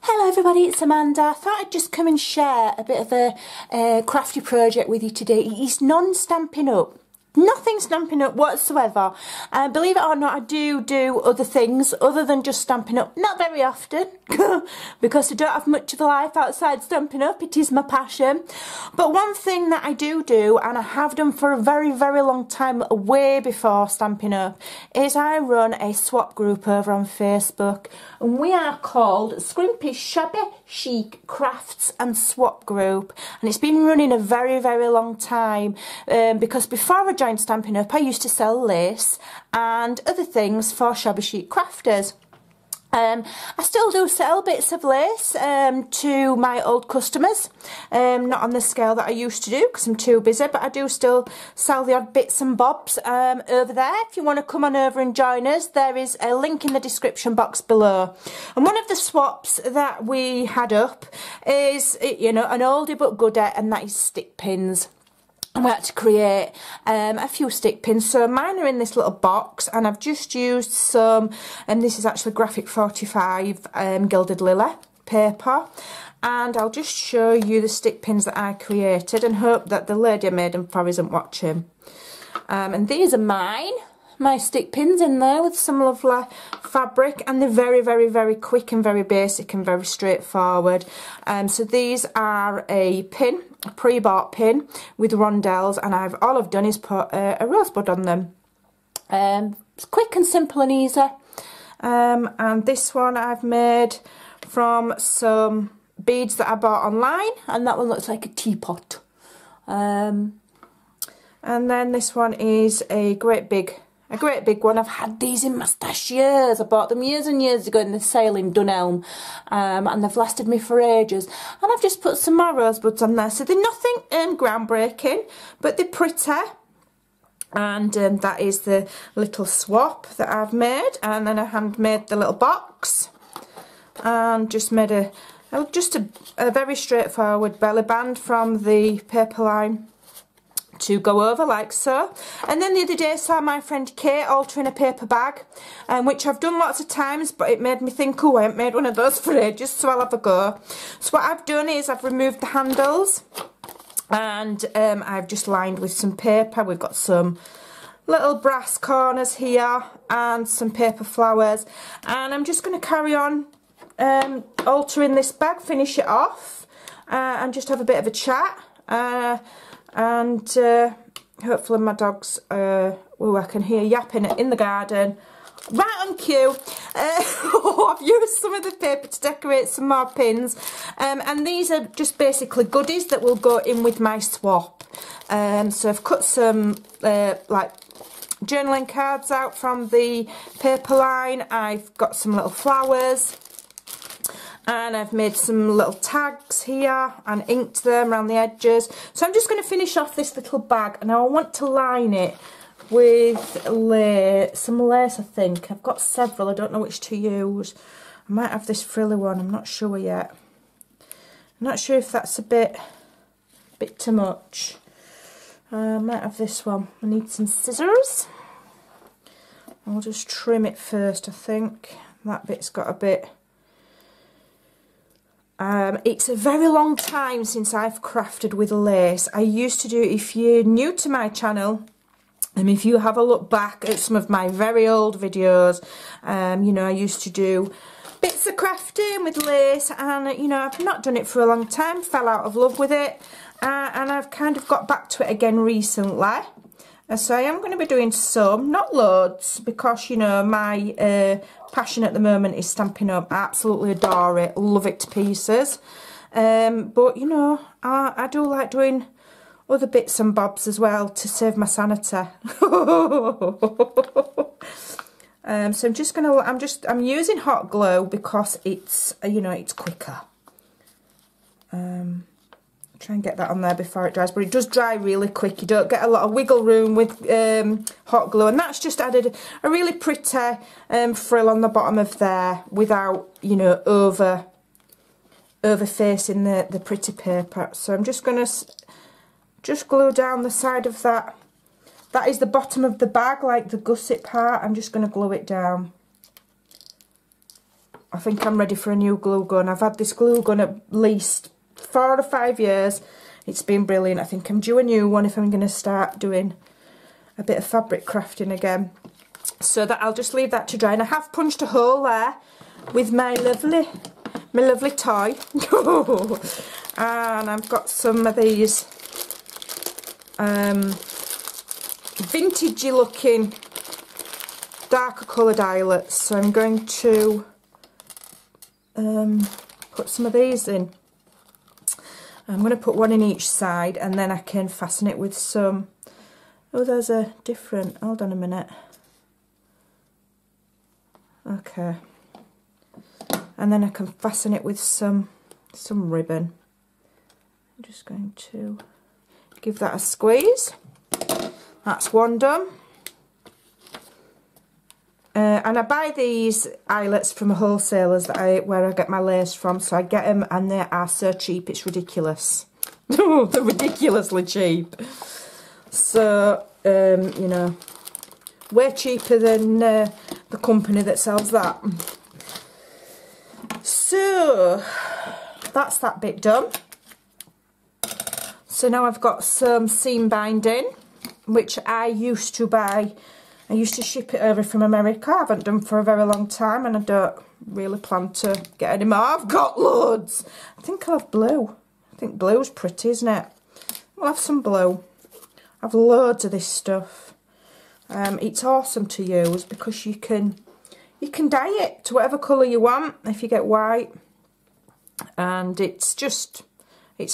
Hello everybody, it's Amanda. I thought I'd just come and share a bit of a crafty project with you today. It's non-Stampin' Up. Nothing Stampin' Up whatsoever. Believe it or not, I do other things other than just Stampin' Up. Not very often, because I don't have much of a life outside Stampin' Up. It is my passion. But one thing that I do, and I have done for a very, very long time, way before Stampin' Up, is I run a swap group over on Facebook. And we are called Shabby, Chic, Crafts and Swap Group. And it's been running a very, very long time, because before I joined Stampin' Up, I used to sell lace and other things for Shabby Chic crafters. I still do sell bits of lace to my old customers, not on the scale that I used to do because I'm too busy, but I do still sell the odd bits and bobs over there. If you want to come on over and join us, there is a link in the description box below. And one of the swaps that we had up is, you know, an oldie but goodie, and that is stick pins. And we had to create a few stick pins. So mine are in this little box, and I've just used some, and this is actually Graphic 45 Gilded Lily paper. And I'll just show you the stick pins that I created and hope that the lady I made them for isn't watching. And these are mine. My stick pins in there with some lovely fabric, and they're very, very, very quick and very basic and very straightforward. So these are a pin, a pre-bought pin with rondelles, and all I've done is put a rosebud on them. It's quick and simple and easy. And this one I've made from some beads that I bought online, and that one looks like a teapot. And then this one is a great big one. I've had these in my stash years. I bought them years and years ago in the sale in Dunelm, and they've lasted me for ages. And I've just put some more rosebuds on there. So they're nothing groundbreaking, but they're pretty. And that is the little swap that I've made. And then I handmade the little box, and just made a very straightforward belly band from the paper line to go over like so. And then the other day I saw my friend Kate altering a paper bag, which I've done lots of times, but it made me think, oh, I haven't made one of those for ages, so I'll have a go. So what I've done is I've removed the handles, and I've just lined with some paper. We've got some little brass corners here and some paper flowers, and I'm just going to carry on altering this bag, finish it off, and just have a bit of a chat. And hopefully my dogs, I can hear yapping in the garden. Right on cue. I've used some of the paper to decorate some more pins. And these are just basically goodies that will go in with my swap. So I've cut some like journaling cards out from the paper line. I've got some little flowers. And I've made some little tags here and inked them around the edges. So I'm just going to finish off this little bag, and I want to line it with some lace, I think. I've got several, I don't know which to use. I might have this frilly one, I'm not sure yet. I'm not sure if that's a bit too much. I might have this one. I need some scissors. I'll just trim it first, I think. That bit's got a bit... it's a very long time since I've crafted with lace. I used to do, if you're new to my channel, and if you have a look back at some of my very old videos, you know, I used to do bits of crafting with lace, and, you know, I've not done it for a long time, fell out of love with it, and I've kind of got back to it again recently. So I am going to be doing some, not loads, because, you know, my passion at the moment is Stampin' Up. I absolutely adore it, love it to pieces. But, you know, I do like doing other bits and bobs as well to save my sanity. So I'm just going I'm using hot glue because it's, you know, it's quicker. Try and get that on there before it dries, but it does dry really quick. You don't get a lot of wiggle room with hot glue, and that's just added a really pretty frill on the bottom of there without, you know, overfacing the pretty paper. So I'm just going to glue down the side of that. That is the bottom of the bag, like the gusset part. I'm just going to glue it down. I think I'm ready for a new glue gun. I've had this glue gun at least 4 or 5 years. It's been brilliant. I think I'm due a new one if I'm going to start doing a bit of fabric crafting again. So that I'll just leave that to dry. And I have punched a hole there with my lovely toy. And I've got some of these vintagey looking darker coloured eyelets. So I'm going to put some of these in. I'm going to put one in each side and then I can fasten it with some... Oh, there's a different... Hold on a minute. Okay. And then I can fasten it with some ribbon. I'm just going to give that a squeeze. That's one done. And I buy these eyelets from wholesalers where I get my lace from, so I get them and they are so cheap, it's ridiculous. They're ridiculously cheap. So, you know, way cheaper than the company that sells that. So, that's that bit done. So now I've got some seam binding, which I used to buy. I used to ship it over from America. I haven't done for a very long time and I don't really plan to get any more. I've got loads. I think I'll have blue. I think blue's pretty, isn't it? We'll have some blue. I've loads of this stuff. It's awesome to use because you can dye it to whatever colour you want if you get white. And it's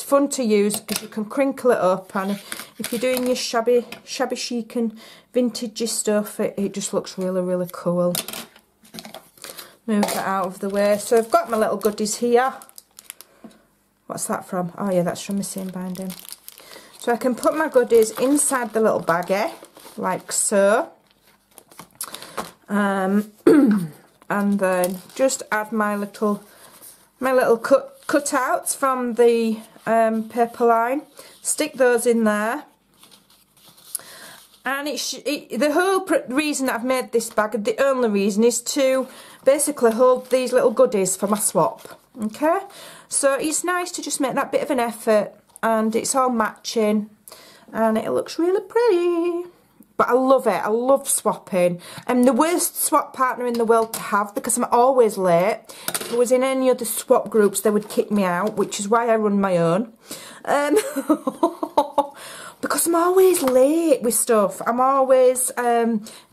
fun to use because you can crinkle it up, and if you're doing your shabby chic and vintagey stuff, it just looks really, really cool. Move that out of the way. So I've got my little goodies here. What's that from? Oh yeah, that's from my seam binding. So I can put my goodies inside the little baggie, like so. And then just add my little cutouts from the paper line, stick those in there, and the whole reason that I've made this bag, the only reason, is to basically hold these little goodies for my swap. Okay, so it's nice to just make that bit of an effort, and it's all matching and it looks really pretty. But I love it. I love swapping. I'm the worst swap partner in the world to have because I'm always late. If I was in any other swap groups, they would kick me out, which is why I run my own. Because I'm always late with stuff. I'm always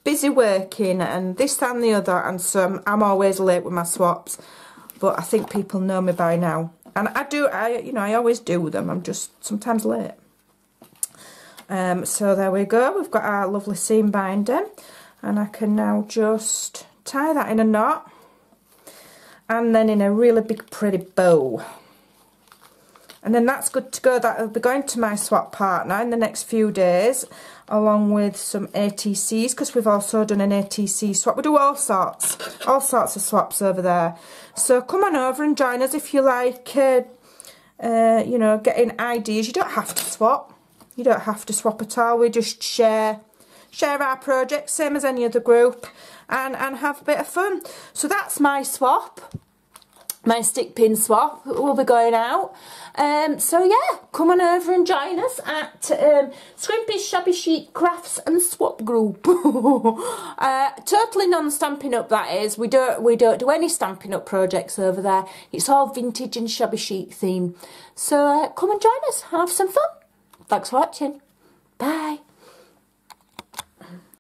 busy working and this, that and the other, and so I'm always late with my swaps. But I think people know me by now. And I always do them. I'm just sometimes late. So there we go, we've got our lovely seam binding, and I can now just tie that in a knot and then in a really big pretty bow, and then that's good to go. That'll be going to my swap partner in the next few days, along with some ATCs, because we've also done an ATC swap. We do all sorts of swaps over there, so come on over and join us if you like, you know, getting ideas. You don't have to swap. You don't have to swap at all. We just share our projects, same as any other group, and have a bit of fun. So that's my swap, my stick pin swap. We'll be going out. So yeah, come on over and join us at Scrimpy's Shabby Chic Crafts and Swap Group. Totally non-Stampin' Up, that is. We don't do any Stampin' Up projects over there. It's all vintage and shabby chic theme. So come and join us, have some fun. Thanks for watching. Bye.